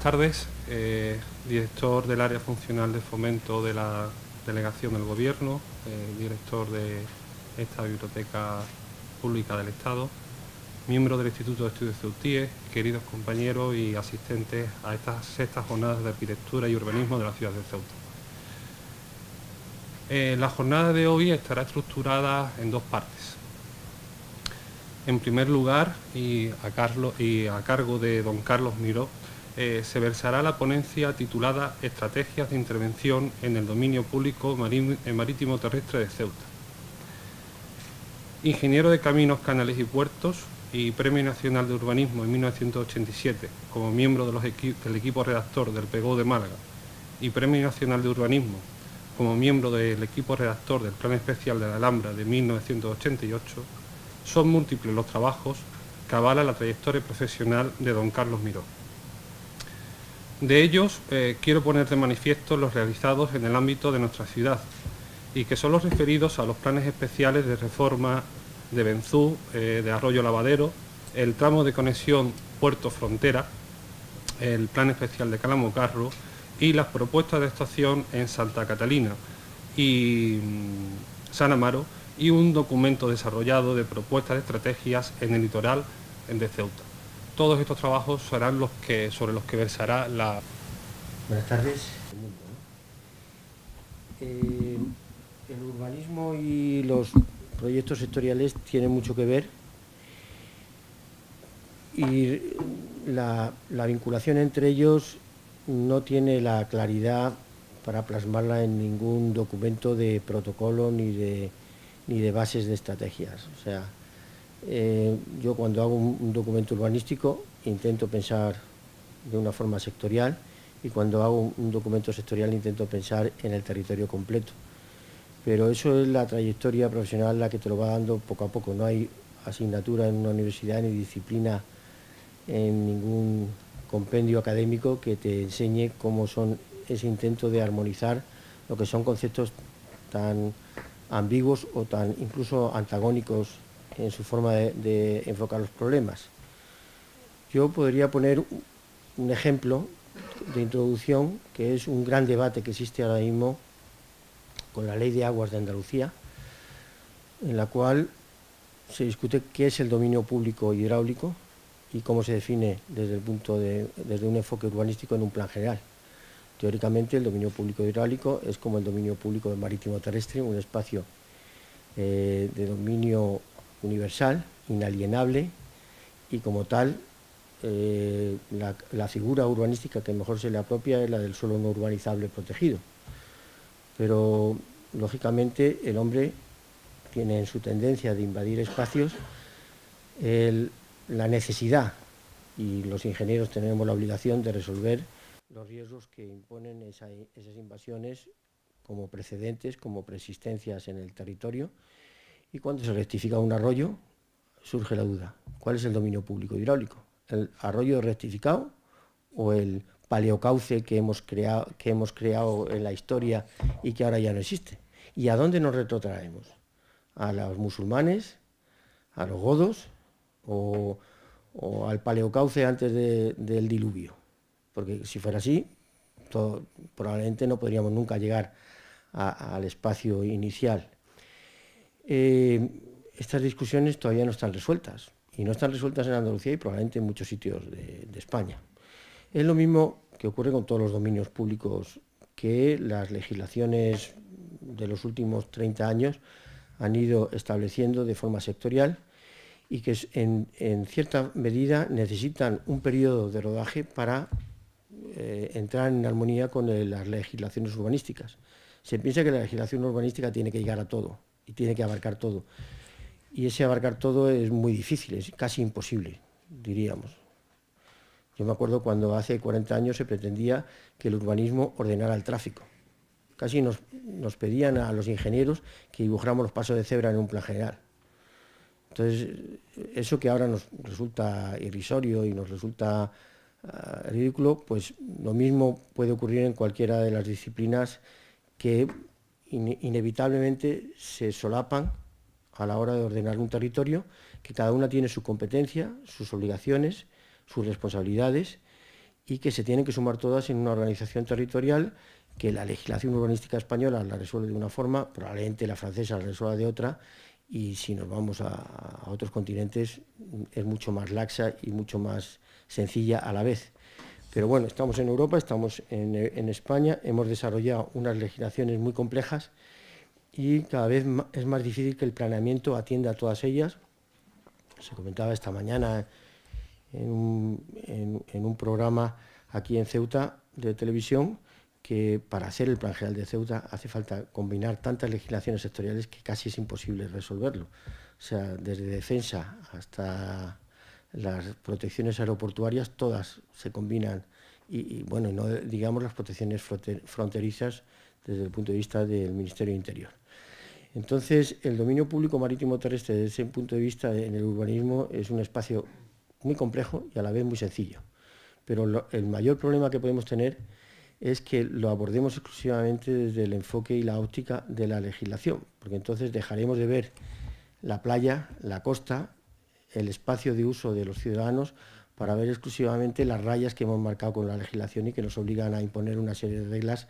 tardes, director del área funcional de fomento de la delegación del Gobierno, director de esta Biblioteca Pública del Estado, miembro del Instituto de Estudios CEUTIE, queridos compañeros y asistentes a estas sextas jornadas de arquitectura y urbanismo de la ciudad de Ceuta. La jornada de hoy estará estructurada en dos partes. En primer lugar, y a cargo de don Carlos Miró, se versará la ponencia titulada Estrategias de intervención en el dominio público marítimo terrestre de Ceuta. Ingeniero de Caminos, Canales y Puertos y Premio Nacional de Urbanismo en 1987, como miembro del equipo redactor del PGO de Málaga, y Premio Nacional de Urbanismo como miembro del equipo redactor del Plan Especial de la Alhambra de 1988, son múltiples los trabajos que avalan la trayectoria profesional de don Carlos Miró. De ellos, quiero poner de manifiesto los realizados en el ámbito de nuestra ciudad y que son los referidos a los planes especiales de reforma de Benzú, de Arroyo Lavadero, el tramo de conexión Puerto-Frontera, el plan especial de Calamocarro y las propuestas de estación en Santa Catalina y San Amaro, y un documento desarrollado de propuestas de estrategias en el litoral de Ceuta. Todos estos trabajos serán sobre los que versará la... Buenas tardes. El urbanismo y los proyectos sectoriales tienen mucho que ver y la vinculación entre ellos no tiene la claridad para plasmarla en ningún documento de protocolo ni de bases de estrategias. O sea, yo cuando hago un documento urbanístico intento pensar de una forma sectorial y cuando hago un documento sectorial intento pensar en el territorio completo. Pero eso es la trayectoria profesional la que te lo va dando poco a poco. No hay asignatura en una universidad ni disciplina en ningún compendio académico que te enseñe cómo son ese intento de armonizar lo que son conceptos tan ambiguos o tan incluso antagónicos en su forma de enfocar los problemas. Yo podría poner un ejemplo de introducción, que es un gran debate que existe ahora mismo con la Ley de Aguas de Andalucía, en la cual se discute qué es el dominio público hidráulico y cómo se define desde un enfoque urbanístico en un plan general. Teóricamente, el dominio público hidráulico es como el dominio público marítimo terrestre, un espacio de dominio universal, inalienable, y como tal, la figura urbanística que mejor se le apropia es la del suelo no urbanizable protegido. Pero, lógicamente, el hombre tiene en su tendencia de invadir espacios la necesidad, y los ingenieros tenemos la obligación de resolver los riesgos que imponen esas invasiones como precedentes, como preexistencias en el territorio. Y cuando se rectifica un arroyo, surge la duda: ¿cuál es el dominio público hidráulico? ¿El arroyo rectificado o el paleocauce que hemos creado en la historia y que ahora ya no existe? ¿Y a dónde nos retrotraemos? ¿A los musulmanes? ¿A los godos? ¿O al paleocauce antes del diluvio? Porque si fuera así, probablemente no podríamos nunca llegar al espacio inicial. Estas discusiones todavía no están resueltas, y no están resueltas en Andalucía y probablemente en muchos sitios de España. Es lo mismo que ocurre con todos los dominios públicos, que las legislaciones de los últimos 30 años han ido estableciendo de forma sectorial y que en cierta medida necesitan un periodo de rodaje para entrar en armonía con las legislaciones urbanísticas. Se piensa que la legislación urbanística tiene que llegar a todo y tiene que abarcar todo. Y ese abarcar todo es muy difícil, es casi imposible, diríamos. Yo me acuerdo cuando hace 40 años se pretendía que el urbanismo ordenara el tráfico. Casi nos pedían a los ingenieros que dibujáramos los pasos de cebra en un plan general. Entonces, eso que ahora nos resulta irrisorio y nos resulta ridículo, pues lo mismo puede ocurrir en cualquiera de las disciplinas que inevitablemente se solapan a la hora de ordenar un territorio, que cada una tiene su competencia, sus obligaciones, sus responsabilidades, y que se tienen que sumar todas en una organización territorial, que la legislación urbanística española la resuelve de una forma, probablemente la francesa la resuelva de otra, y si nos vamos a otros continentes es mucho más laxa y mucho más sencilla a la vez. Pero bueno, estamos en Europa, estamos en España, hemos desarrollado unas legislaciones muy complejas y cada vez es más difícil que el planeamiento atienda a todas ellas. Se comentaba esta mañana en un programa aquí en Ceuta de televisión que para hacer el Plan General de Ceuta hace falta combinar tantas legislaciones sectoriales que casi es imposible resolverlo. O sea, desde defensa hasta las protecciones aeroportuarias, todas se combinan y bueno, no digamos las protecciones fronterizas desde el punto de vista del Ministerio de Interior. Entonces, el dominio público marítimo terrestre, desde ese punto de vista en el urbanismo, es un espacio muy complejo y a la vez muy sencillo. Pero el mayor problema que podemos tener es que lo abordemos exclusivamente desde el enfoque y la óptica de la legislación, porque entonces dejaremos de ver la playa, la costa, el espacio de uso de los ciudadanos, para ver exclusivamente las rayas que hemos marcado con la legislación y que nos obligan a imponer una serie de reglas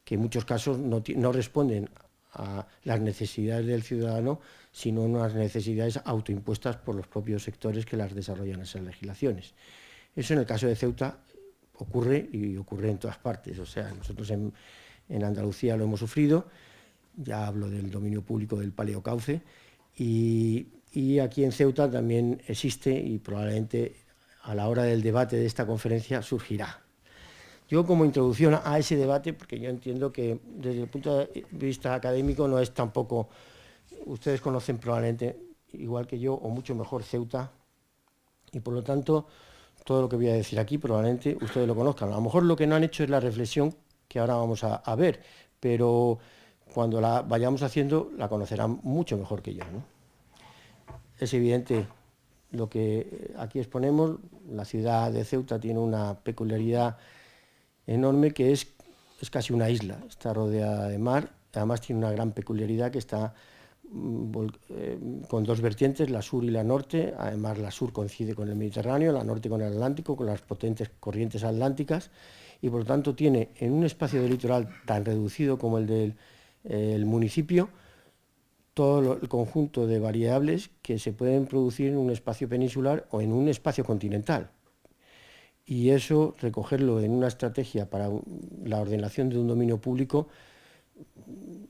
que en muchos casos no responden a las necesidades del ciudadano, sino a unas necesidades autoimpuestas por los propios sectores que las desarrollan esas legislaciones. Eso en el caso de Ceuta ocurre y ocurre en todas partes. O sea, nosotros en Andalucía lo hemos sufrido, ya hablo del dominio público del paleocauce, y aquí en Ceuta también existe y probablemente a la hora del debate de esta conferencia surgirá. Yo como introducción a ese debate, porque yo entiendo que desde el punto de vista académico no es tampoco, ustedes conocen probablemente igual que yo o mucho mejor Ceuta y por lo tanto todo lo que voy a decir aquí probablemente ustedes lo conozcan. A lo mejor lo que no han hecho es la reflexión que ahora vamos a ver, pero cuando la vayamos haciendo la conocerán mucho mejor que yo, ¿no? Es evidente lo que aquí exponemos. La ciudad de Ceuta tiene una peculiaridad enorme que es casi una isla, está rodeada de mar, además tiene una gran peculiaridad que está con dos vertientes, la sur y la norte, además la sur coincide con el Mediterráneo, la norte con el Atlántico, con las potentes corrientes atlánticas, y por lo tanto tiene en un espacio de litoral tan reducido como el del municipio, todo el conjunto de variables que se pueden producir en un espacio peninsular o en un espacio continental. Y eso, recogerlo en una estrategia para la ordenación de un dominio público,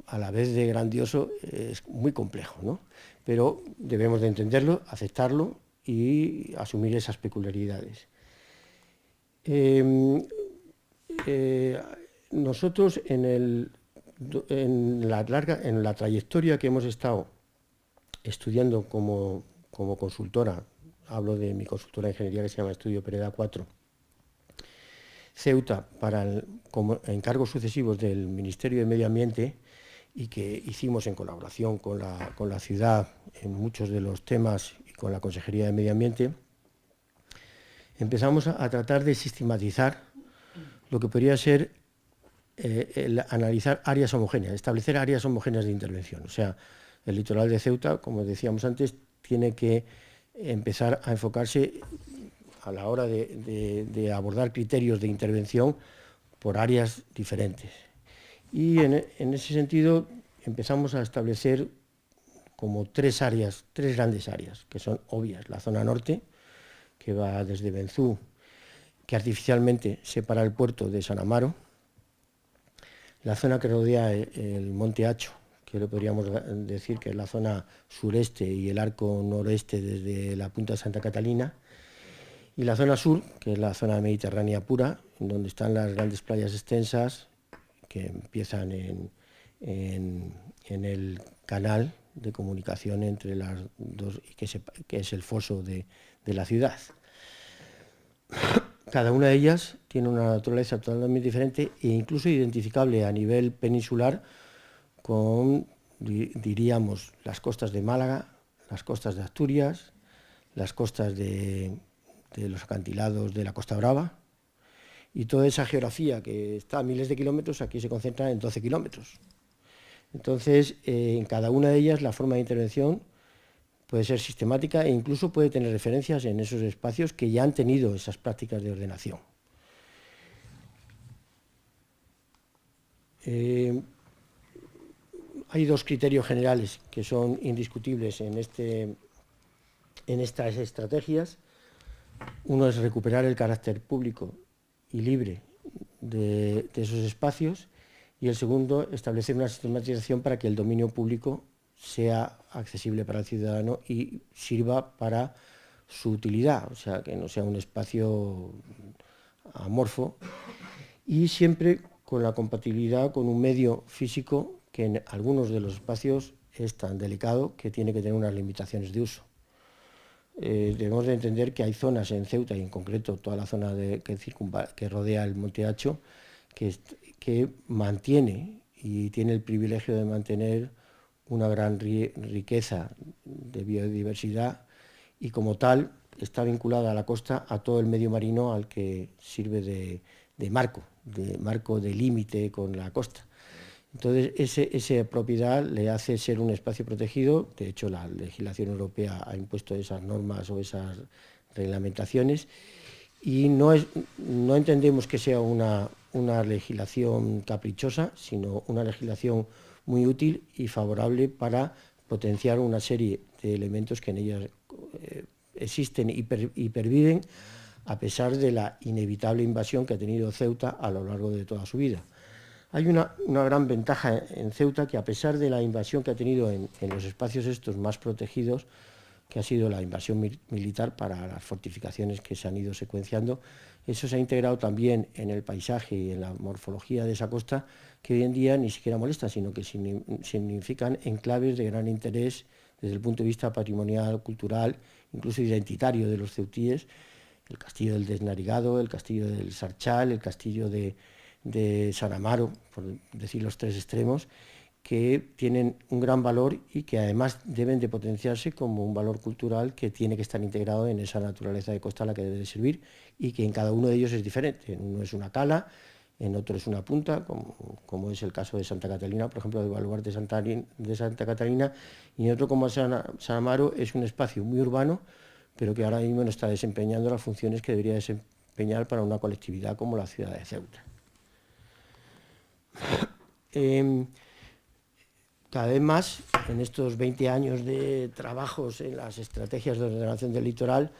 a la vez de grandioso, es muy complejo, ¿no? Pero debemos de entenderlo, aceptarlo y asumir esas peculiaridades. Nosotros en la trayectoria que hemos estado estudiando como consultora, hablo de mi consultora de ingeniería que se llama Estudio Pereda 4, Ceuta, como encargos sucesivos del Ministerio de Medio Ambiente y que hicimos en colaboración con la ciudad en muchos de los temas y con la Consejería de Medio Ambiente, empezamos a tratar de sistematizar lo que podría ser analizar áreas homogéneas, establecer áreas homogéneas de intervención. O sea, el litoral de Ceuta, como decíamos antes, tiene que empezar a enfocarse a la hora de abordar criterios de intervención por áreas diferentes. Y en ese sentido empezamos a establecer como tres grandes áreas, que son obvias. La zona norte, que va desde Benzú, que artificialmente separa el puerto de San Amaro, la zona que rodea el Monte Hacho, que lo podríamos decir que es la zona sureste y el arco noroeste desde la punta de Santa Catalina, y la zona sur, que es la zona mediterránea pura, en donde están las grandes playas extensas que empiezan en el canal de comunicación entre las dos, que es el foso de la ciudad. Cada una de ellas tiene una naturaleza totalmente diferente e incluso identificable a nivel peninsular con, diríamos, las costas de Málaga, las costas de Asturias, las costas de los acantilados de la Costa Brava, y toda esa geografía que está a miles de kilómetros aquí se concentra en 12 kilómetros. Entonces, en cada una de ellas la forma de intervención puede ser sistemática e incluso puede tener referencias en esos espacios que ya han tenido esas prácticas de ordenación. Hay dos criterios generales que son indiscutibles en estas estrategias. Uno es recuperar el carácter público y libre de esos espacios, y el segundo, establecer una sistematización para que el dominio público sea accesible para el ciudadano y sirva para su utilidad, o sea, que no sea un espacio amorfo, y siempre con la compatibilidad con un medio físico que en algunos de los espacios es tan delicado que tiene que tener unas limitaciones de uso. Debemos de entender que hay zonas en Ceuta, y en concreto toda la zona que rodea el Monte Hacho, que mantiene y tiene el privilegio de mantener una gran riqueza de biodiversidad, y como tal está vinculada a la costa a todo el medio marino al que sirve de marco de límite con la costa. Entonces, esa propiedad le hace ser un espacio protegido. De hecho, la legislación europea ha impuesto esas normas o esas reglamentaciones, y no entendemos que sea una legislación caprichosa, sino una legislación muy útil y favorable para potenciar una serie de elementos que en ella existen y perviven, a pesar de la inevitable invasión que ha tenido Ceuta a lo largo de toda su vida. Hay una gran ventaja en Ceuta, que a pesar de la invasión que ha tenido en los espacios estos más protegidos, que ha sido la invasión militar para las fortificaciones que se han ido secuenciando, eso se ha integrado también en el paisaje y en la morfología de esa costa, que hoy en día ni siquiera molesta, sino que significan enclaves de gran interés desde el punto de vista patrimonial, cultural, incluso identitario de los ceutíes: el castillo del Desnarigado, el castillo del Sarchal, el castillo de San Amaro, por decir los tres extremos, que tienen un gran valor y que además deben de potenciarse como un valor cultural que tiene que estar integrado en esa naturaleza de costa a la que debe de servir, y que en cada uno de ellos es diferente. En uno es una cala, en otro es una punta, como es el caso de Santa Catalina, por ejemplo, del baluarte de Santa Catalina, y en otro, como San Amaro, es un espacio muy urbano, pero que ahora mismo no está desempeñando las funciones que debería desempeñar para una colectividad como la ciudad de Ceuta. Cada vez más, en estos 20 años de trabajos en las estrategias de ordenación del litoral,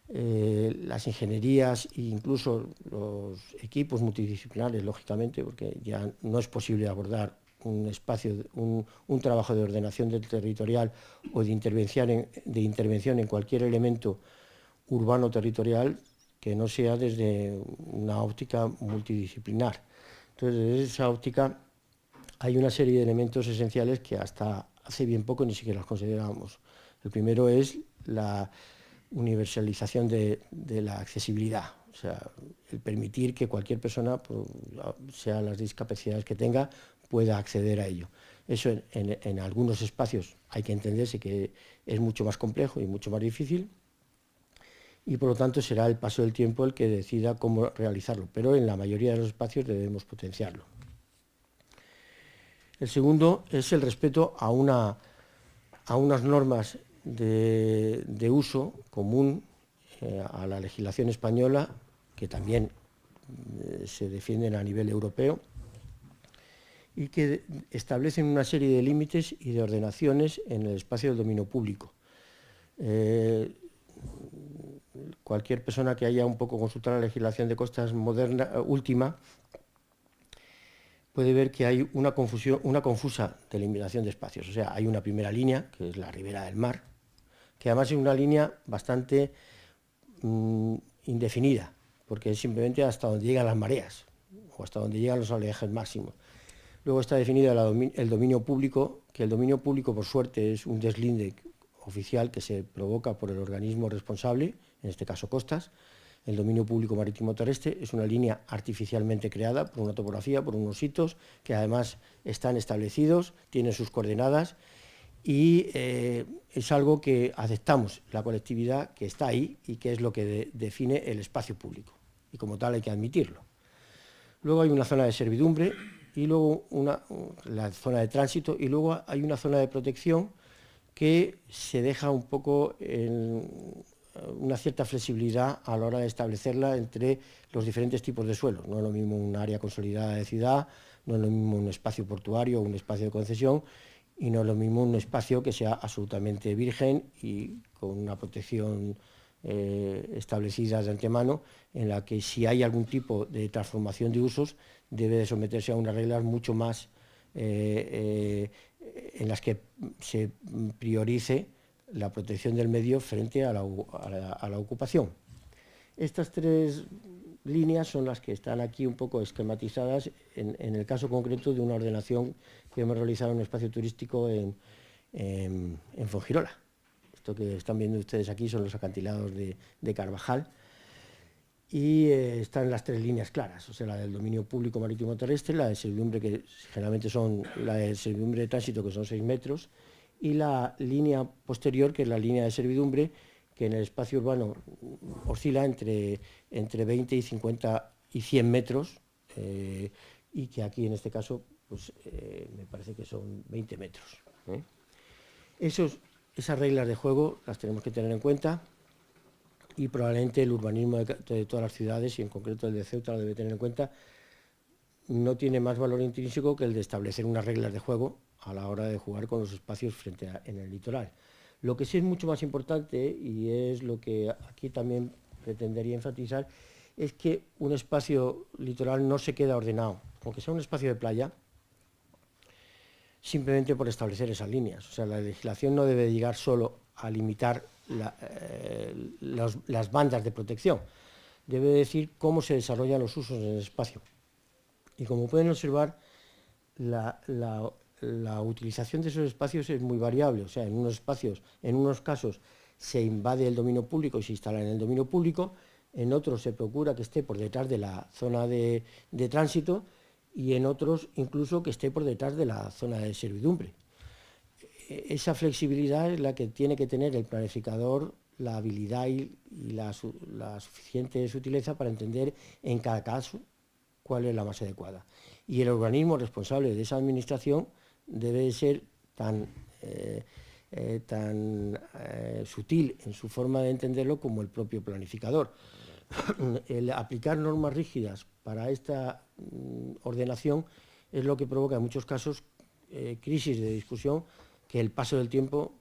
las ingenierías e incluso los equipos multidisciplinares, lógicamente, porque ya no es posible abordar un trabajo de ordenación del territorial o de intervención en cualquier elemento urbano territorial que no sea desde una óptica multidisciplinar. Entonces, desde esa óptica hay una serie de elementos esenciales que hasta hace bien poco ni siquiera los considerábamos. El primero es la universalización de la accesibilidad, o sea, el permitir que cualquier persona, sea las discapacidades que tenga, pueda acceder a ello. Eso en algunos espacios hay que entenderse que es mucho más complejo y mucho más difícil, y por lo tanto será el paso del tiempo el que decida cómo realizarlo, pero en la mayoría de los espacios debemos potenciarlo. El segundo es el respeto a unas normas de uso común a la legislación española, que también se defienden a nivel europeo, y que establecen una serie de límites y de ordenaciones en el espacio del dominio público. Cualquier persona que haya un poco consultado la legislación de costas moderna, última, puede ver que hay una confusa delimitación de espacios. O sea, hay una primera línea, que es la ribera del mar, que además es una línea bastante indefinida, porque es simplemente hasta donde llegan las mareas o hasta donde llegan los oleajes máximos. Luego está definido el dominio público, que el dominio público, por suerte, es un deslinde oficial que se provoca por el organismo responsable, en este caso Costas. El dominio público marítimo terrestre es una línea artificialmente creada por una topografía, por unos hitos que además están establecidos, tienen sus coordenadas, y es algo que aceptamos la colectividad, que está ahí y que es lo que define el espacio público, y como tal hay que admitirlo. Luego hay una zona de servidumbre, y luego la zona de tránsito, y luego hay una zona de protección que se deja un poco una cierta flexibilidad a la hora de establecerla entre los diferentes tipos de suelos. No es lo mismo un área consolidada de ciudad, no es lo mismo un espacio portuario o un espacio de concesión, y no es lo mismo un espacio que sea absolutamente virgen y con una protección establecida de antemano, en la que si hay algún tipo de transformación de usos debe de someterse a unas reglas mucho más en las que se priorice la protección del medio frente a la ocupación. Estas tres líneas son las que están aquí un poco esquematizadas en el caso concreto de una ordenación que hemos realizado en un espacio turístico en Fuengirola. Esto que están viendo ustedes aquí son los acantilados de Carvajal, y están las tres líneas claras, o sea, la del dominio público marítimo terrestre, la de servidumbre, que generalmente son la de servidumbre de tránsito, que son 6 metros, y la línea posterior, que es la línea de servidumbre, que en el espacio urbano oscila entre 20 y 50 y 100 metros, y que aquí en este caso pues, me parece que son 20 metros. Esas reglas de juego las tenemos que tener en cuenta, y probablemente el urbanismo de todas las ciudades, y en concreto el de Ceuta, lo debe tener en cuenta. No tiene más valor intrínseco que el de establecer unas reglas de juego a la hora de jugar con los espacios en el litoral. Lo que sí es mucho más importante, y es lo que aquí también pretendería enfatizar, es que un espacio litoral no se queda ordenado, aunque sea un espacio de playa, simplemente por establecer esas líneas. O sea, la legislación no debe llegar solo a limitar las bandas de protección, debe decir cómo se desarrollan los usos en el espacio. Y como pueden observar, la utilización de esos espacios es muy variable. O sea, en unos casos se invade el dominio público y se instala en el dominio público, en otros se procura que esté por detrás de la zona de tránsito, y en otros incluso que esté por detrás de la zona de servidumbre. Esa flexibilidad es la que tiene que tener el planificador, la habilidad y la suficiente sutileza para entender en cada caso cuál es la más adecuada. Y el organismo responsable de esa administración debe de ser tan sutil en su forma de entenderlo como el propio planificador. El aplicar normas rígidas para esta ordenación es lo que provoca en muchos casos crisis de discusión, que el paso del tiempo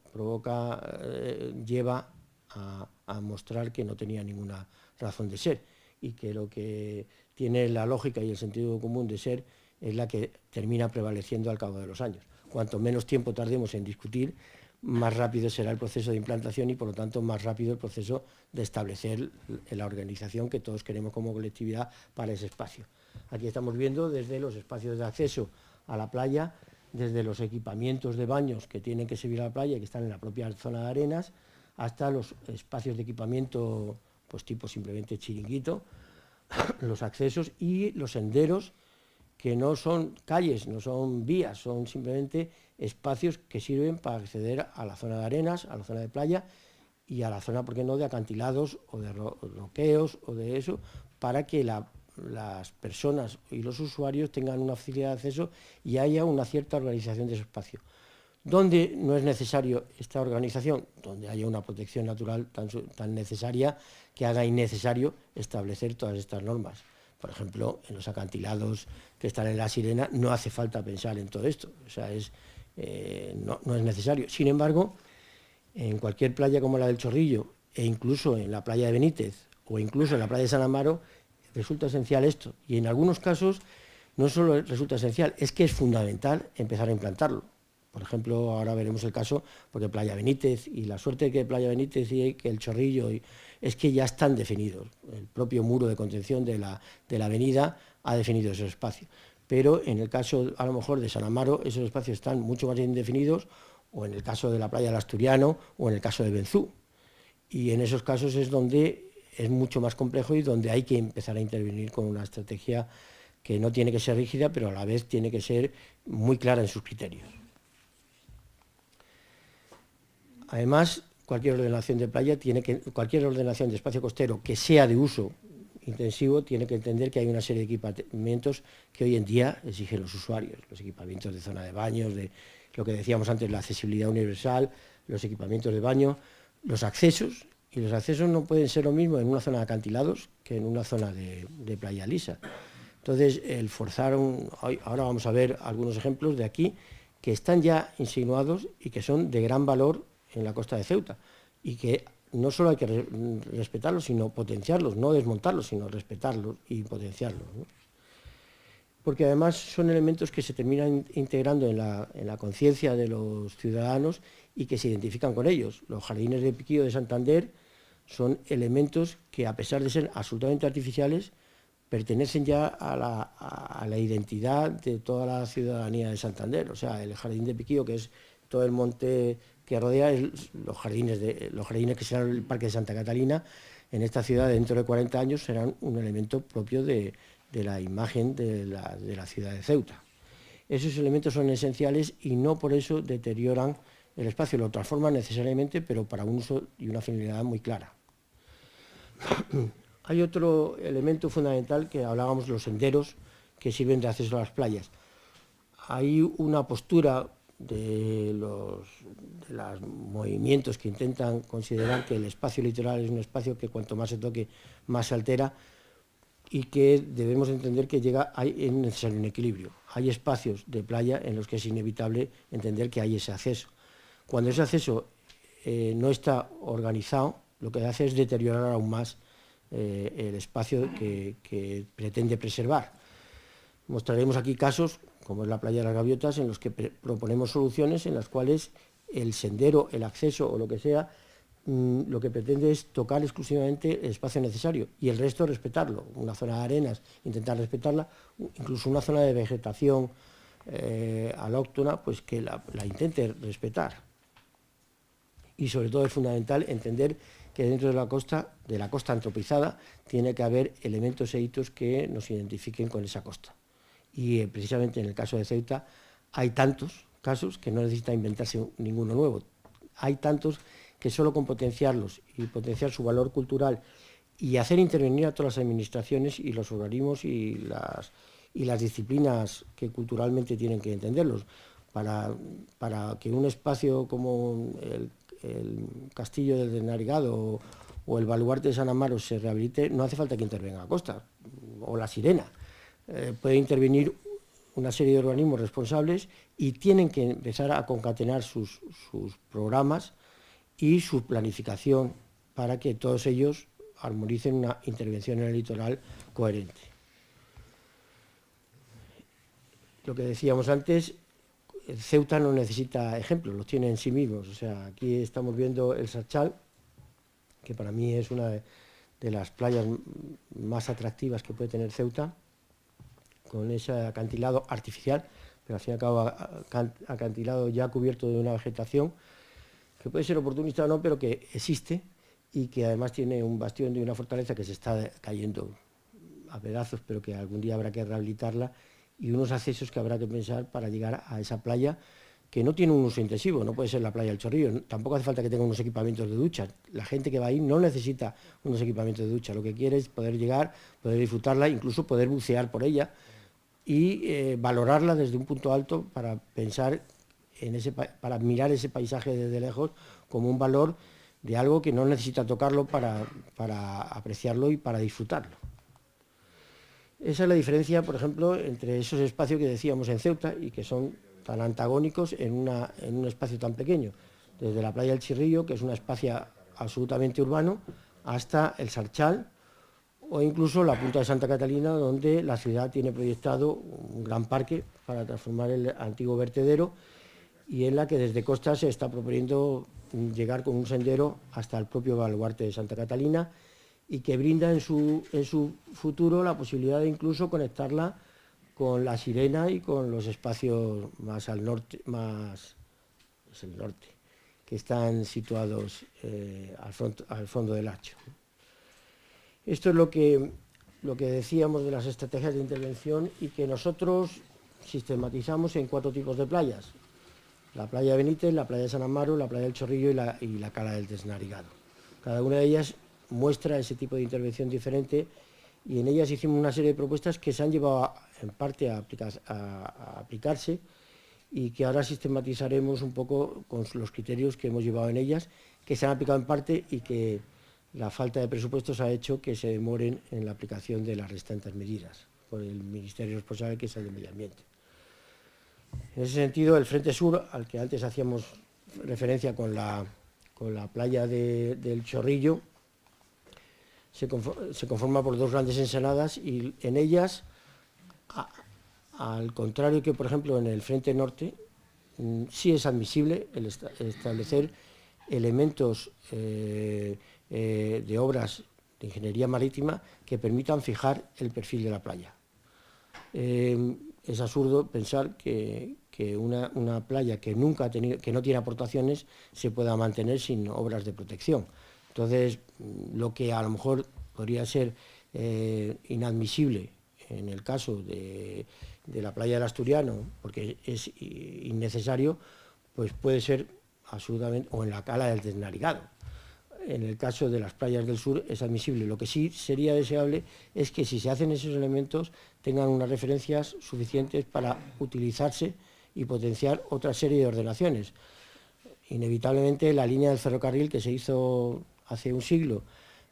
lleva a mostrar que no tenía ninguna razón de ser, y que lo que tiene la lógica y el sentido común de ser es la que termina prevaleciendo al cabo de los años. Cuanto menos tiempo tardemos en discutir, más rápido será el proceso de implantación y, por lo tanto, más rápido el proceso de establecer la organización que todos queremos como colectividad para ese espacio. Aquí estamos viendo desde los espacios de acceso a la playa, desde los equipamientos de baños que tienen que servir a la playa y que están en la propia zona de arenas, hasta los espacios de equipamiento pues tipo simplemente chiringuito, los accesos y los senderos, que no son calles, no son vías, son simplemente espacios que sirven para acceder a la zona de arenas, a la zona de playa y a la zona, ¿por qué no?, de acantilados o de roqueos o de eso, para que las personas y los usuarios tengan una facilidad de acceso y haya una cierta organización de ese espacio. ¿Dónde no es necesario esta organización? Donde haya una protección natural tan necesaria que haga innecesario establecer todas estas normas. Por ejemplo, en los acantilados que están en La Sirena no hace falta pensar en todo esto, o sea, no es necesario. Sin embargo, en cualquier playa como la del Chorrillo, e incluso en la playa de Benítez, o incluso en la playa de San Amaro, resulta esencial esto. Y en algunos casos no solo resulta esencial, es que es fundamental empezar a implantarlo. Por ejemplo, ahora veremos el caso porque Playa Benítez, y la suerte de que Playa Benítez y que el Chorrillo es que ya están definidos. El propio muro de contención de la avenida ha definido ese espacio. Pero en el caso, a lo mejor, de San Amaro, esos espacios están mucho más bien definidos, o en el caso de la playa del Asturiano, o en el caso de Benzú. Y en esos casos es donde es mucho más complejo y donde hay que empezar a intervenir con una estrategia que no tiene que ser rígida, pero a la vez tiene que ser muy clara en sus criterios. Además, cualquier ordenación de playa cualquier ordenación de espacio costero que sea de uso intensivo tiene que entender que hay una serie de equipamientos que hoy en día exigen los usuarios, los equipamientos de zona de baños, de lo que decíamos antes, la accesibilidad universal, los equipamientos de baño, los accesos Y los accesos no pueden ser lo mismo en una zona de acantilados que en una zona de playa lisa. Entonces, el forzar ahora vamos a ver algunos ejemplos de aquí que están ya insinuados y que son de gran valor en la costa de Ceuta, y que no solo hay que respetarlos, sino potenciarlos, no desmontarlos, sino respetarlos y potenciarlos, ¿no? Porque además son elementos que se terminan integrando en la conciencia de los ciudadanos y que se identifican con ellos. Los jardines de Piquillo de Santander son elementos que, a pesar de ser absolutamente artificiales, pertenecen ya a la identidad de toda la ciudadanía de Santander. O sea, el jardín de Piquillo, que es todo el monte que rodea, los jardines que serán el Parque de Santa Catalina, en esta ciudad dentro de 40 años serán un elemento propio de la imagen de la ciudad de Ceuta. Esos elementos son esenciales y no por eso deterioran el espacio, lo transforman necesariamente, pero para un uso y una finalidad muy clara. Hay otro elemento fundamental que hablábamos, los senderos que sirven de acceso a las playas. Hay una postura de los movimientos que intentan considerar que el espacio litoral es un espacio que cuanto más se toque, más se altera, y que debemos entender que es necesario un equilibrio. Hay espacios de playa en los que es inevitable entender que hay ese acceso. Cuando ese acceso no está organizado, lo que hace es deteriorar aún más el espacio que pretende preservar. Mostraremos aquí casos, como es la playa de las Gaviotas, en los que proponemos soluciones en las cuales el sendero, el acceso o lo que sea, lo que pretende es tocar exclusivamente el espacio necesario y el resto respetarlo. Una zona de arenas, intentar respetarla, incluso una zona de vegetación alóctona, pues que la intente respetar. Y sobre todo es fundamental entender que dentro de la costa antropizada, tiene que haber elementos e hitos que nos identifiquen con esa costa. Y precisamente en el caso de Ceuta hay tantos casos que no necesita inventarse ninguno nuevo. Hay tantos que solo con potenciarlos y potenciar su valor cultural y hacer intervenir a todas las administraciones y los organismos y las disciplinas que culturalmente tienen que entenderlos, para que un espacio como el Castillo del Desnarigado o el Baluarte de San Amaro se rehabilite, no hace falta que intervenga la costa o la Sirena. Puede intervenir una serie de organismos responsables y tienen que empezar a concatenar sus programas y su planificación para que todos ellos armonicen una intervención en el litoral coherente. Lo que decíamos antes, Ceuta no necesita ejemplos, los tiene en sí mismos. O sea, aquí estamos viendo el Sarchal, que para mí es una de las playas más atractivas que puede tener Ceuta, con ese acantilado artificial, pero al fin y al cabo acantilado ya cubierto de una vegetación que puede ser oportunista o no, pero que existe y que además tiene un bastión de una fortaleza que se está cayendo a pedazos, pero que algún día habrá que rehabilitarla, y unos accesos que habrá que pensar para llegar a esa playa que no tiene un uso intensivo. No puede ser la playa del Chorrillo, tampoco hace falta que tenga unos equipamientos de ducha. La gente que va ahí no necesita unos equipamientos de ducha, lo que quiere es poder llegar, poder disfrutarla, incluso poder bucear por ella y valorarla desde un punto alto para pensar para mirar ese paisaje desde lejos como un valor de algo que no necesita tocarlo para apreciarlo y para disfrutarlo. Esa es la diferencia, por ejemplo, entre esos espacios que decíamos en Ceuta y que son tan antagónicos en un espacio tan pequeño, desde la playa del Chirrillo, que es un espacio absolutamente urbano, hasta el Sarchal o incluso la punta de Santa Catalina, donde la ciudad tiene proyectado un gran parque para transformar el antiguo vertedero, y en la que desde costa se está proponiendo llegar con un sendero hasta el propio baluarte de Santa Catalina, y que brinda en su futuro la posibilidad de incluso conectarla con la Sirena y con los espacios más al norte, es el norte, que están situados al fondo del Hacho. Esto es lo que decíamos de las estrategias de intervención, y que nosotros sistematizamos en 4 tipos de playas: la playa de Benítez, la playa de San Amaro, la playa del Chorrillo y la cala del Desnarigado. Cada una de ellas muestra ese tipo de intervención diferente, y en ellas hicimos una serie de propuestas que se han llevado en parte a aplicarse, y que ahora sistematizaremos un poco con los criterios que hemos llevado en ellas, que se han aplicado en parte y que la falta de presupuestos ha hecho que se demoren en la aplicación de las restantes medidas por el ministerio responsable, que es el de Medio Ambiente. En ese sentido, el Frente Sur, al que antes hacíamos referencia con la playa del Chorrillo, se conforma por dos grandes ensenadas, y en ellas, al contrario que, por ejemplo, en el Frente Norte, sí es admisible el establecer elementos de obras de ingeniería marítima que permitan fijar el perfil de la playa. Es absurdo pensar que una playa que nunca ha tenido, que no tiene aportaciones, se pueda mantener sin obras de protección. Entonces, lo que a lo mejor podría ser inadmisible en el caso de la playa del Asturiano, porque es innecesario, pues puede ser absolutamente, o en la cala del Desnarigado. En el caso de las playas del sur es admisible. Lo que sí sería deseable es que, si se hacen esos elementos, tengan unas referencias suficientes para utilizarse y potenciar otra serie de ordenaciones. Inevitablemente, la línea del ferrocarril que se hizo hace un siglo,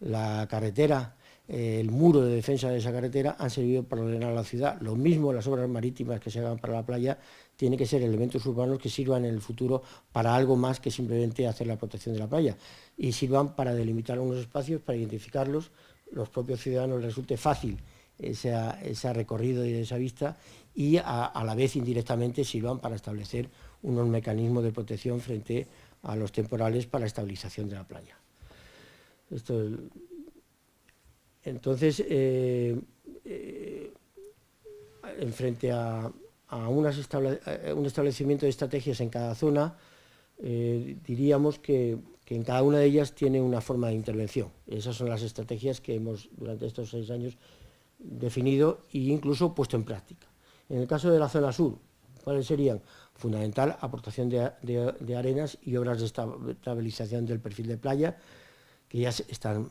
la carretera, el muro de defensa de esa carretera, han servido para ordenar la ciudad. Lo mismo las obras marítimas que se hagan para la playa tienen que ser elementos urbanos que sirvan en el futuro para algo más que simplemente hacer la protección de la playa, y sirvan para delimitar unos espacios, para identificarlos, los propios ciudadanos les resulte fácil ese recorrido y esa vista, y a la vez indirectamente sirvan para establecer unos mecanismos de protección frente a los temporales para estabilización de la playa. Esto es. Entonces, en frente a un establecimiento de estrategias en cada zona, diríamos que en cada una de ellas tiene una forma de intervención. Esas son las estrategias que hemos, durante estos 6 años, definido e incluso puesto en práctica. En el caso de la zona sur, ¿cuáles serían? Fundamental, aportación de arenas y obras de estabilización del perfil de playa, que ya están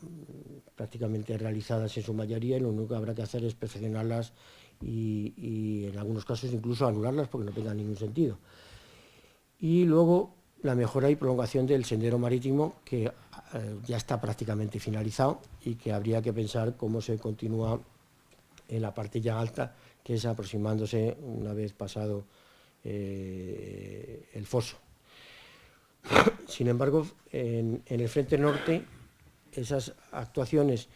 prácticamente realizadas en su mayoría, y lo único que habrá que hacer es perfeccionarlas y en algunos casos incluso anularlas porque no tengan ningún sentido. Y luego la mejora y prolongación del sendero marítimo, que ya está prácticamente finalizado y que habría que pensar cómo se continúa en la parte ya alta, que es aproximándose una vez pasado el foso. Sin embargo, en el Frente Norte, esas actuaciones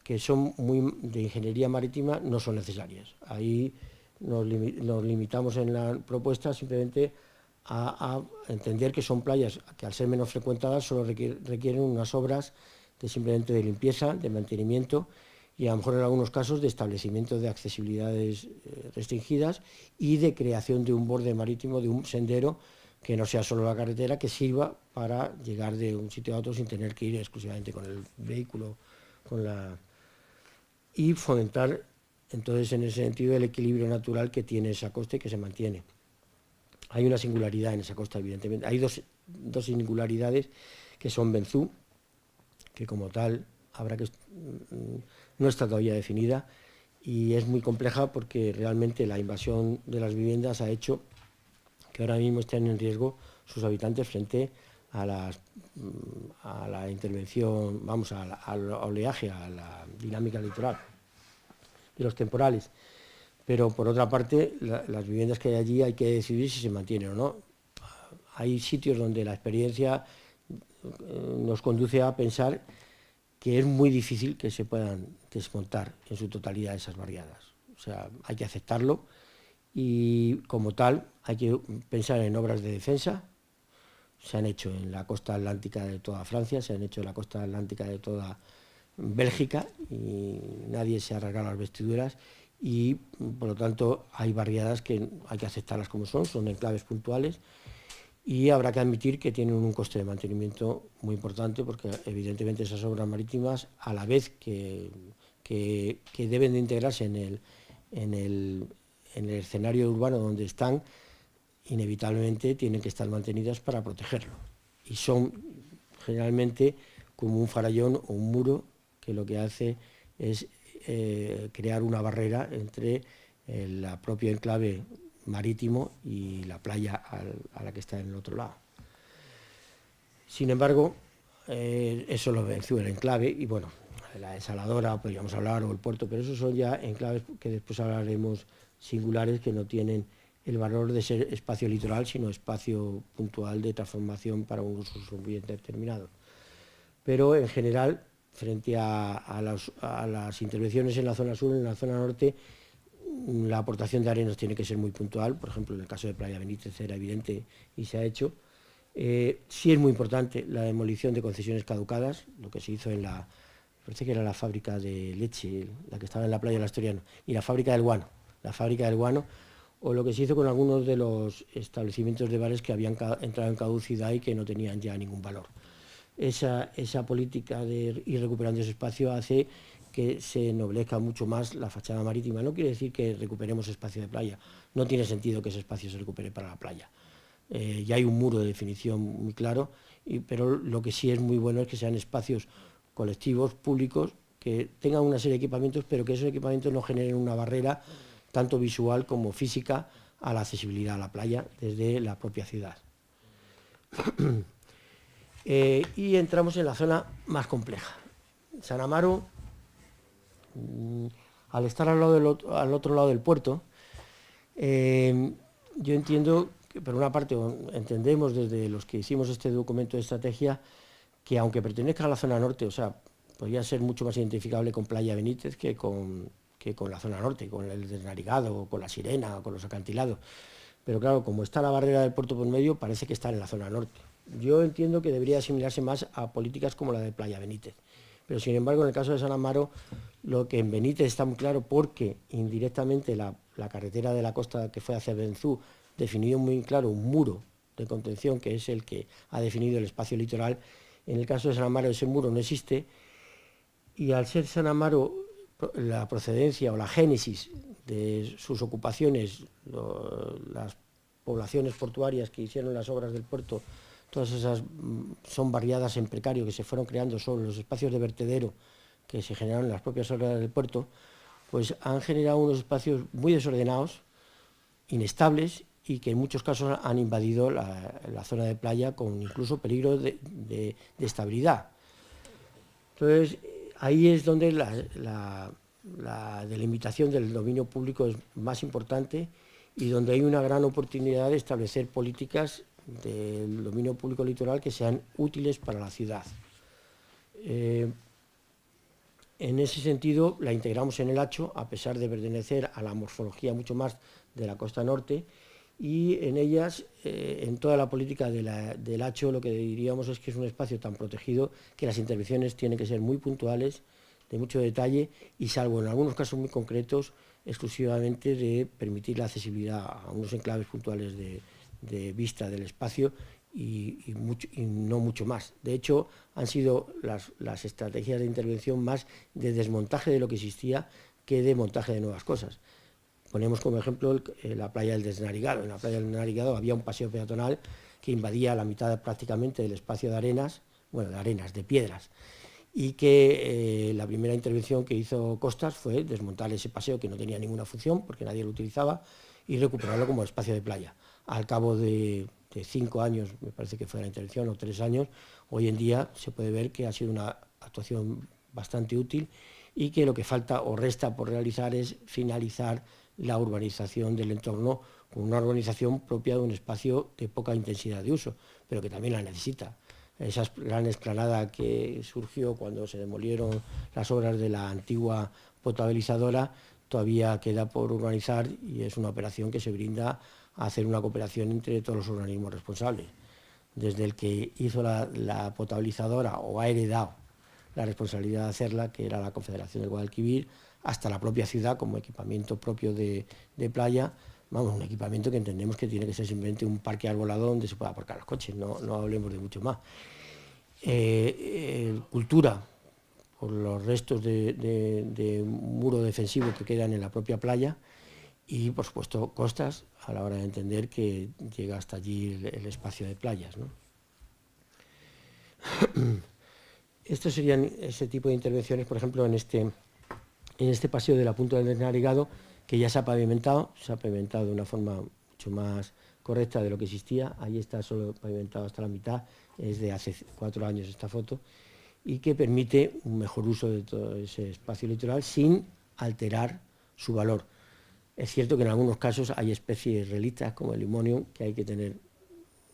que son muy de ingeniería marítima no son necesarias. Ahí nos limitamos en la propuesta simplemente a entender que son playas que, al ser menos frecuentadas, solo requieren unas obras simplemente de limpieza, de mantenimiento, y a lo mejor en algunos casos de establecimiento de accesibilidades restringidas y de creación de un borde marítimo, de un sendero que no sea solo la carretera, que sirva para llegar de un sitio a otro sin tener que ir exclusivamente con el vehículo, y fomentar entonces en ese sentido el equilibrio natural que tiene esa costa y que se mantiene. Hay una singularidad en esa costa, evidentemente. Hay dos singularidades, que son Benzú, que como tal no está todavía definida, y es muy compleja porque realmente la invasión de las viviendas ha hecho que ahora mismo estén en riesgo sus habitantes frente a la intervención, al oleaje, a la dinámica litoral de los temporales. Pero por otra parte, las viviendas que hay allí hay que decidir si se mantienen o no. Hay sitios donde la experiencia nos conduce a pensar que es muy difícil que se puedan desmontar en su totalidad esas barriadas. O sea, hay que aceptarlo, y como tal hay que pensar en obras de defensa. Se han hecho en la costa atlántica de toda Francia, se han hecho en la costa atlántica de toda Bélgica, y nadie se ha rasgado las vestiduras, y por lo tanto hay barriadas que hay que aceptarlas como son enclaves puntuales, y habrá que admitir que tienen un coste de mantenimiento muy importante, porque evidentemente esas obras marítimas, a la vez que deben de integrarse en el escenario urbano donde están, inevitablemente tienen que estar mantenidas para protegerlo, y son generalmente como un farallón o un muro que lo que hace es crear una barrera entre el propio enclave marítimo y la playa a la que está en el otro lado. Sin embargo, eso lo venció el enclave, y bueno, la desaladora podríamos hablar, o el puerto, pero esos son ya enclaves que después hablaremos singulares, que no tienen el valor de ser espacio litoral, sino espacio puntual de transformación para un uso muy determinado. Pero en general, frente a las intervenciones en la zona sur, en la zona norte, la aportación de arenas tiene que ser muy puntual. Por ejemplo, en el caso de Playa Benítez era evidente y se ha hecho. Sí es muy importante la demolición de concesiones caducadas, lo que se hizo en la, parece que era la fábrica de leche, la que estaba en la playa del Asturiano, y la fábrica del guano, o lo que se hizo con algunos de los establecimientos de bares que habían entrado en caducidad y que no tenían ya ningún valor. Esa política de ir recuperando ese espacio hace que se ennoblezca mucho más la fachada marítima. No quiere decir que recuperemos espacio de playa, no tiene sentido que ese espacio se recupere para la playa. Ya hay un muro de definición muy claro, pero lo que sí es muy bueno es que sean espacios colectivos, públicos, que tengan una serie de equipamientos, pero que esos equipamientos no generen una barrera tanto visual como física a la accesibilidad a la playa desde la propia ciudad. Y entramos en la zona más compleja. San Amaro, al estar al otro lado del puerto, yo entiendo que, por una parte, entendemos desde los que hicimos este documento de estrategia, que aunque pertenezca a la zona norte, o sea, podría ser mucho más identificable con Playa Benítez que con la zona norte, con el Desnarigado, con la Sirena, o con los acantilados. Pero claro, como está la barrera del puerto por medio, parece que está en la zona norte. Yo entiendo que debería asimilarse más a políticas como la de Playa Benítez. Pero sin embargo, en el caso de San Amaro, lo que en Benítez está muy claro, porque indirectamente la carretera de la costa que fue hacia Benzú definió muy claro un muro de contención, que es el que ha definido el espacio litoral. En el caso de San Amaro ese muro no existe, y al ser San Amaro la procedencia o la génesis de sus ocupaciones, las poblaciones portuarias que hicieron las obras del puerto, todas esas son barriadas en precario que se fueron creando sobre los espacios de vertedero que se generaron en las propias obras del puerto, pues han generado unos espacios muy desordenados, inestables, y que en muchos casos han invadido la zona de playa con incluso peligro de estabilidad. Entonces, ahí es donde la delimitación del dominio público es más importante, y donde hay una gran oportunidad de establecer políticas del dominio público litoral que sean útiles para la ciudad. En ese sentido, la integramos en el Hacho, a pesar de pertenecer a la morfología mucho más de la costa norte, y en ellas, en toda la política del Hacho, lo que diríamos es que es un espacio tan protegido que las intervenciones tienen que ser muy puntuales, de mucho detalle, y salvo en algunos casos muy concretos, exclusivamente de permitir la accesibilidad a unos enclaves puntuales de vista del espacio y no mucho más. De hecho, han sido las estrategias de intervención más de desmontaje de lo que existía que de montaje de nuevas cosas. Ponemos como ejemplo la playa del Desnarigado. En la playa del Desnarigado había un paseo peatonal que invadía la mitad prácticamente del espacio de arenas, bueno, de piedras, y que la primera intervención que hizo Costas fue desmontar ese paseo que no tenía ninguna función porque nadie lo utilizaba y recuperarlo como espacio de playa. Al cabo de 5 años, me parece que fue la intervención, o 3 años, hoy en día se puede ver que ha sido una actuación bastante útil, y que lo que falta o resta por realizar es finalizar la urbanización del entorno con una urbanización propia de un espacio de poca intensidad de uso, pero que también la necesita. Esa gran explanada que surgió cuando se demolieron las obras de la antigua potabilizadora todavía queda por urbanizar, y es una operación que se brinda a hacer una cooperación entre todos los organismos responsables, desde el que hizo la potabilizadora o ha heredado la responsabilidad de hacerla, que era la Confederación del Guadalquivir, hasta la propia ciudad como equipamiento propio de playa. Vamos, un equipamiento que entendemos que tiene que ser simplemente un parque arbolado donde se pueda aparcar los coches, no hablemos de mucho más. Cultura, por los restos de muro defensivo que quedan en la propia playa, y por supuesto Costas, a la hora de entender que llega hasta allí el espacio de playas, ¿no? Estos serían ese tipo de intervenciones, por ejemplo, en este paseo de la Punta del Desnarigado, que ya se ha pavimentado de una forma mucho mucho más correcta de lo que existía. Ahí está solo pavimentado hasta la mitad, es de hace 4 años esta foto, y que permite un mejor uso de todo ese espacio litoral sin alterar su valor. Es cierto que en algunos casos hay especies relictas como el limonium, que hay que tener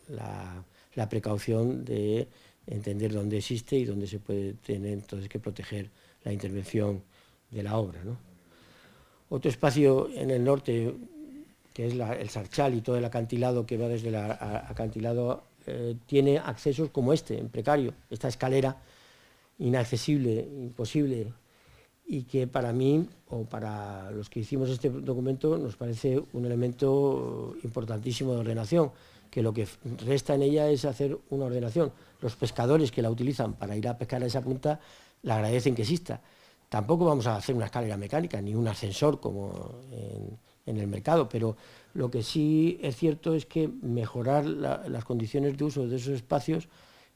la precaución de entender dónde existe y dónde se puede tener entonces que proteger la intervención de la obra, ¿no? Otro espacio en el norte, que es el Sarchal y todo el acantilado que va desde el acantilado, tiene accesos como este, en precario, esta escalera inaccesible, imposible, y que para mí, o para los que hicimos este documento, nos parece un elemento importantísimo de ordenación, que lo que resta en ella es hacer una ordenación. Los pescadores que la utilizan para ir a pescar a esa punta la agradecen que exista. Tampoco vamos a hacer una escalera mecánica ni un ascensor como en el mercado, pero lo que sí es cierto es que mejorar las condiciones de uso de esos espacios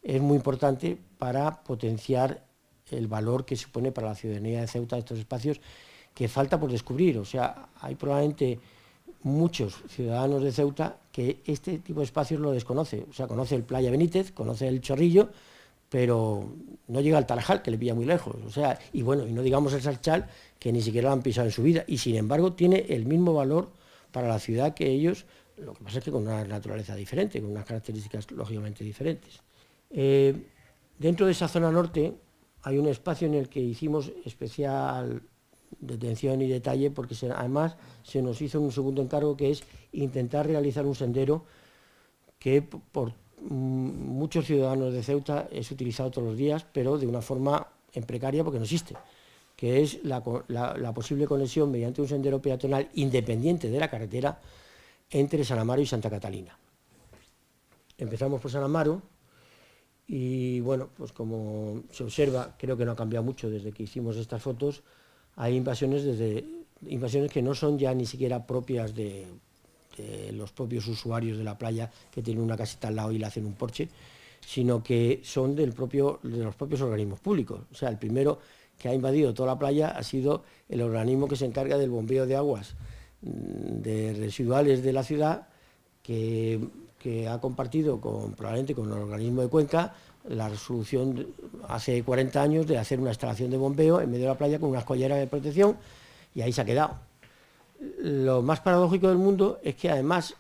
es muy importante para potenciar el valor que supone para la ciudadanía de Ceuta estos espacios que falta por descubrir. O sea, hay probablemente muchos ciudadanos de Ceuta que este tipo de espacios lo desconoce. O sea, conoce el Playa Benítez, conoce el Chorrillo, pero no llega al Tarajal, que le pilla muy lejos. O sea, y bueno, y no digamos el Sarchal, que ni siquiera lo han pisado en su vida, y sin embargo tiene el mismo valor para la ciudad que ellos, lo que pasa es que con una naturaleza diferente, con unas características lógicamente diferentes. Dentro de esa zona norte hay un espacio en el que hicimos especial detención y detalle, porque además se nos hizo un segundo encargo, que es intentar realizar un sendero que por muchos ciudadanos de Ceuta es utilizado todos los días, pero de una forma en precaria porque no existe, que es la posible conexión mediante un sendero peatonal independiente de la carretera entre San Amaro y Santa Catalina. Empezamos por San Amaro y bueno, pues como se observa, creo que no ha cambiado mucho desde que hicimos estas fotos. Hay invasiones que no son ya ni siquiera propias de los propios usuarios de la playa, que tienen una casita al lado y le hacen un porche, sino que son de los propios organismos públicos. O sea, el primero que ha invadido toda la playa ha sido el organismo que se encarga del bombeo de aguas de residuales de la ciudad, que ha compartido probablemente con el organismo de Cuenca la resolución hace 40 años de hacer una instalación de bombeo en medio de la playa con unas colleras de protección, y ahí se ha quedado. Lo más paradójico del mundo es que además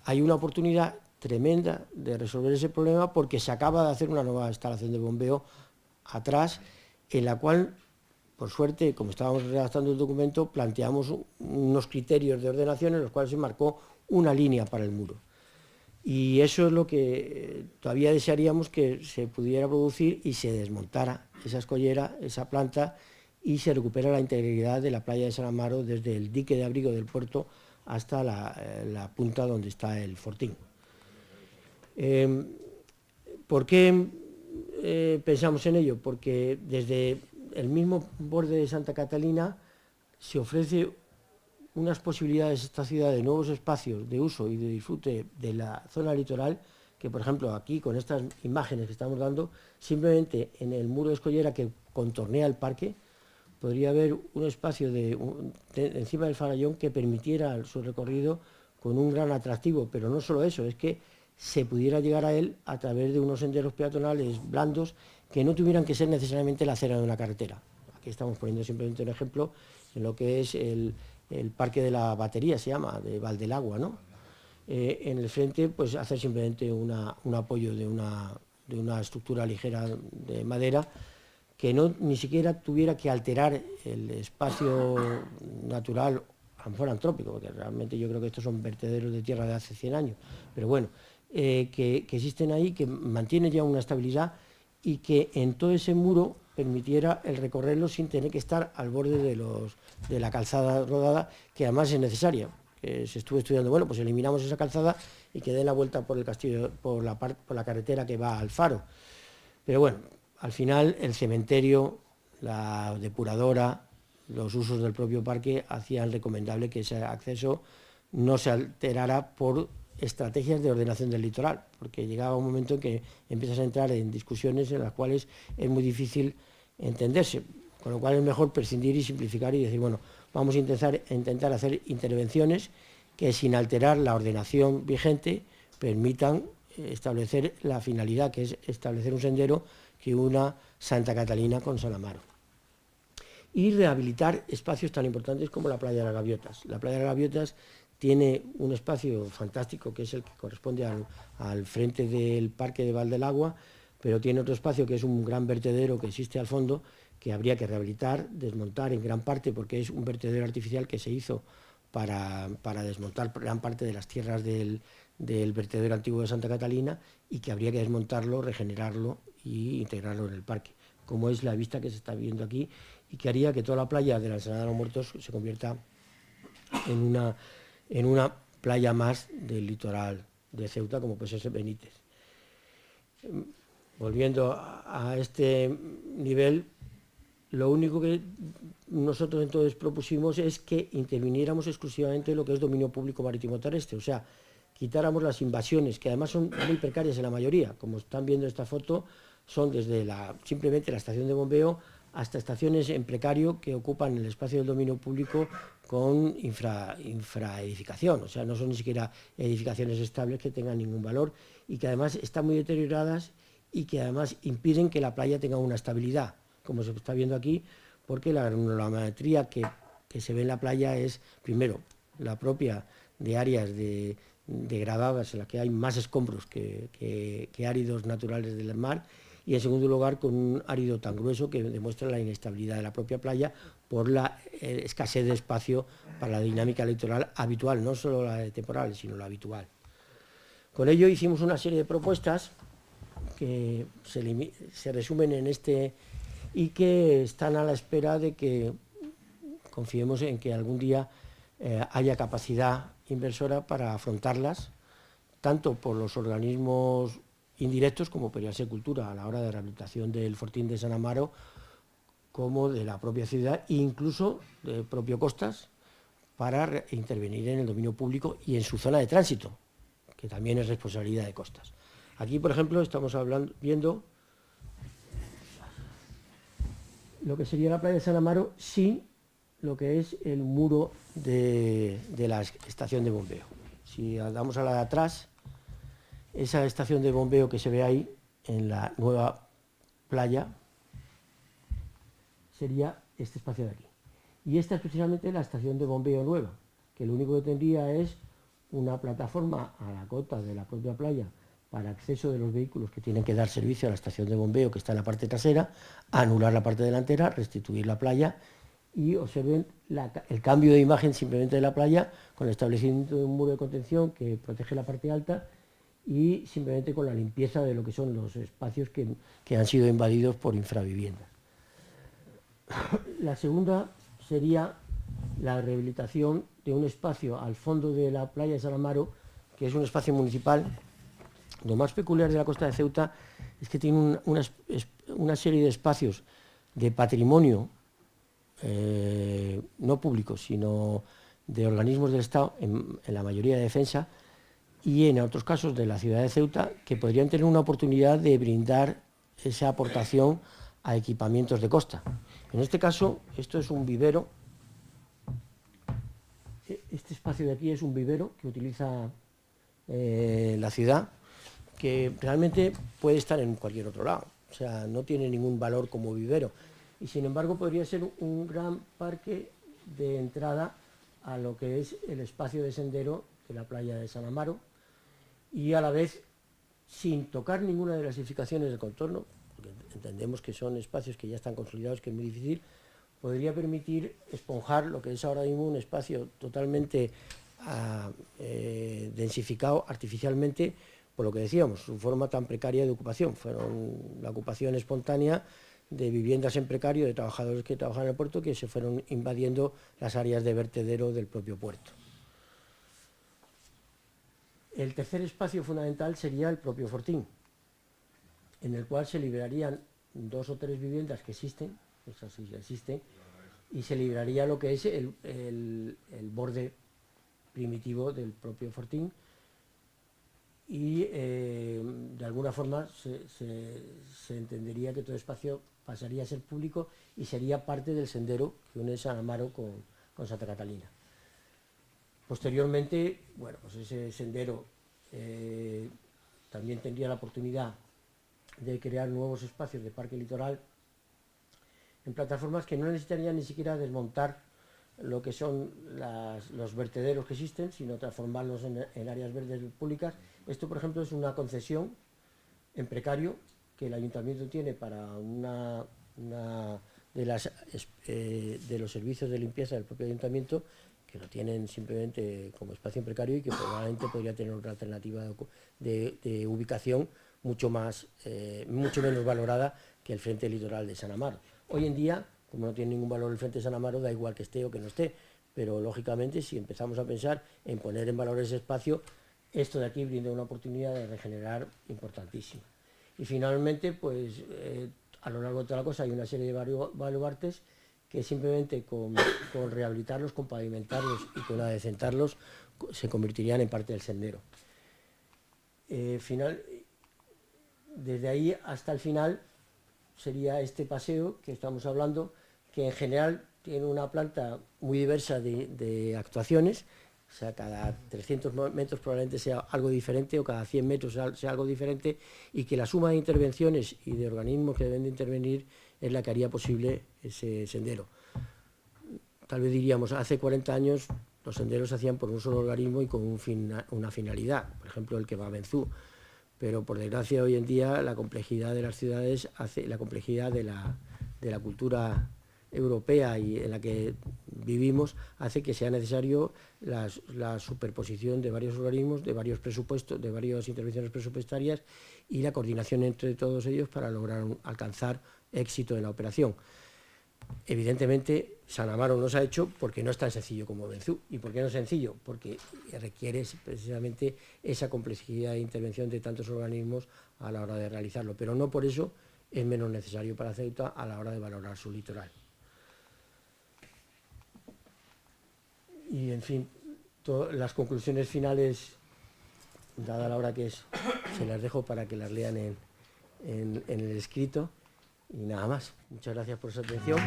hay una oportunidad tremenda de resolver ese problema, porque se acaba de hacer una nueva instalación de bombeo atrás, en la cual, por suerte, como estábamos redactando el documento, planteamos unos criterios de ordenación en los cuales se marcó una línea para el muro. Y eso es lo que todavía desearíamos que se pudiera producir y se desmontara esa escollera, esa planta, y se recupera la integridad de la playa de San Amaro desde el dique de abrigo del puerto hasta la punta donde está el fortín. ¿Por qué pensamos en ello? Porque desde el mismo borde de Santa Catalina se ofrece unas posibilidades a esta ciudad de nuevos espacios de uso y de disfrute de la zona litoral, que por ejemplo aquí con estas imágenes que estamos dando, simplemente en el muro de escollera que contornea el parque, podría haber un espacio encima del farallón que permitiera su recorrido con un gran atractivo, pero no solo eso, es que se pudiera llegar a él a través de unos senderos peatonales blandos que no tuvieran que ser necesariamente la acera de una carretera. Aquí estamos poniendo simplemente un ejemplo en lo que es el Parque de la Batería, se llama, de Valdelagua, ¿no? En el frente, pues hacer simplemente un apoyo de una estructura ligera de madera, que ni siquiera tuviera que alterar el espacio natural, a lo mejor antrópico, porque realmente yo creo que estos son vertederos de tierra de hace 100 años, pero bueno, que existen ahí, que mantienen ya una estabilidad y que en todo ese muro permitiera el recorrerlo sin tener que estar al borde de la calzada rodada, que además es necesaria. Que se estuvo estudiando, bueno, pues eliminamos esa calzada y que den la vuelta por el castillo, por la carretera que va al faro. Pero bueno, al final el cementerio, la depuradora, los usos del propio parque hacían recomendable que ese acceso no se alterara por estrategias de ordenación del litoral, porque llegaba un momento en que empiezas a entrar en discusiones en las cuales es muy difícil entenderse, con lo cual es mejor prescindir y simplificar y decir, bueno, vamos a intentar hacer intervenciones que sin alterar la ordenación vigente permitan establecer la finalidad, que es establecer un sendero que una Santa Catalina con San Amaro. Y rehabilitar espacios tan importantes como la Playa de las Gaviotas. La Playa de las Gaviotas tiene un espacio fantástico que es el que corresponde al frente del Parque de Val del Agua, pero tiene otro espacio que es un gran vertedero que existe al fondo, que habría que rehabilitar, desmontar en gran parte, porque es un vertedero artificial que se hizo para desmontar gran parte de las tierras del vertedero antiguo de Santa Catalina, y que habría que desmontarlo, regenerarlo e integrarlo en el parque, como es la vista que se está viendo aquí, y que haría que toda la playa de la Ensenada de los Muertos se convierta en una playa más del litoral de Ceuta, como pues es Benítez. Volviendo a este nivel, lo único que nosotros entonces propusimos es que interviniéramos exclusivamente en lo que es dominio público marítimo terrestre, o sea, quitáramos las invasiones, que además son muy precarias en la mayoría, como están viendo esta foto, son desde simplemente la estación de bombeo hasta estaciones en precario que ocupan el espacio del dominio público con infraedificación, o sea, no son ni siquiera edificaciones estables que tengan ningún valor y que además están muy deterioradas y que además impiden que la playa tenga una estabilidad, como se está viendo aquí, porque la granulometría que se ve en la playa es, primero, la propia de áreas degradadas en las que hay más escombros que áridos naturales del mar, y en segundo lugar con un árido tan grueso que demuestra la inestabilidad de la propia playa por la escasez de espacio para la dinámica litoral habitual, no solo la de temporal, sino la habitual. Con ello hicimos una serie de propuestas que se resumen en este y que están a la espera de que confiemos en que algún día haya capacidad inversora para afrontarlas, tanto por los organismos indirectos como podría ser Cultura a la hora de rehabilitación del Fortín de San Amaro, como de la propia ciudad e incluso del propio Costas, para intervenir en el dominio público y en su zona de tránsito, que también es responsabilidad de Costas. Aquí, por ejemplo, estamos viendo lo que sería la playa de San Amaro sin lo que es el muro de la estación de bombeo. Si damos a la de atrás, esa estación de bombeo que se ve ahí en la nueva playa sería este espacio de aquí. Y esta es precisamente la estación de bombeo nueva, que lo único que tendría es una plataforma a la cota de la propia playa para acceso de los vehículos que tienen que dar servicio a la estación de bombeo que está en la parte trasera, anular la parte delantera, restituir la playa, y observen el cambio de imagen simplemente de la playa con el establecimiento de un muro de contención que protege la parte alta y simplemente con la limpieza de lo que son los espacios que han sido invadidos por infraviviendas. La segunda sería la rehabilitación de un espacio al fondo de la playa de San Amaro, que es un espacio municipal. Lo más peculiar de la costa de Ceuta es que tiene una serie de espacios de patrimonio no públicos, sino de organismos del Estado, en la mayoría de defensa, y en otros casos de la ciudad de Ceuta, que podrían tener una oportunidad de brindar esa aportación a equipamientos de costa. En este caso, esto es un vivero. Este espacio de aquí es un vivero que utiliza la ciudad, que realmente puede estar en cualquier otro lado, o sea, no tiene ningún valor como vivero, y sin embargo podría ser un gran parque de entrada a lo que es el espacio de sendero de la playa de San Amaro, y a la vez sin tocar ninguna de las edificaciones del contorno, porque entendemos que son espacios que ya están consolidados, que es muy difícil, podría permitir esponjar lo que es ahora mismo un espacio totalmente densificado artificialmente, por lo que decíamos, su forma tan precaria de ocupación. Fueron la ocupación espontánea de viviendas en precario, de trabajadores que trabajan en el puerto, que se fueron invadiendo las áreas de vertedero del propio puerto. El tercer espacio fundamental sería el propio Fortín, en el cual se liberarían 2 o 3 viviendas que existen, esas sí existen, y se liberaría lo que es el borde primitivo del propio Fortín, y de alguna forma se entendería que todo espacio pasaría a ser público y sería parte del sendero que une San Amaro con Santa Catalina. Posteriormente, bueno, pues ese sendero también tendría la oportunidad de crear nuevos espacios de parque litoral en plataformas que no necesitarían ni siquiera desmontar lo que son los vertederos que existen, sino transformarlos en áreas verdes públicas. Esto, por ejemplo, es una concesión en precario que el ayuntamiento tiene para una de los servicios de limpieza del propio ayuntamiento, que lo tienen simplemente como espacio en precario y que probablemente podría tener otra alternativa de ubicación mucho menos valorada que el frente litoral de San Amaro. Hoy en día, como no tiene ningún valor el frente de San Amaro, da igual que esté o que no esté, pero lógicamente si empezamos a pensar en poner en valor ese espacio, esto de aquí brinda una oportunidad de regenerar importantísima. Y finalmente, pues a lo largo de toda la cosa hay una serie de baluartes que simplemente con rehabilitarlos, con pavimentarlos y con adecentarlos se convertirían en parte del sendero. Desde ahí hasta el final sería este paseo que estamos hablando, que en general tiene una planta muy diversa de actuaciones, o sea, cada 300 metros probablemente sea algo diferente, o cada 100 metros sea algo diferente, y que la suma de intervenciones y de organismos que deben de intervenir es la que haría posible ese sendero. Tal vez diríamos, hace 40 años los senderos se hacían por un solo organismo y con una finalidad, por ejemplo el que va a Benzú, pero por desgracia hoy en día la complejidad de las ciudades, la complejidad de la cultura europea y en la que vivimos, hace que sea necesario la superposición de varios organismos, de varios presupuestos, de varias intervenciones presupuestarias y la coordinación entre todos ellos para lograr alcanzar éxito en la operación. Evidentemente, San Amaro no se ha hecho porque no es tan sencillo como Benzú. ¿Y por qué no es sencillo? Porque requiere precisamente esa complejidad de intervención de tantos organismos a la hora de realizarlo, pero no por eso es menos necesario para Ceuta a la hora de valorar su litoral. Y, en fin, las conclusiones finales, dada la hora que es, se las dejo para que las lean en el escrito. Y nada más. Muchas gracias por su atención.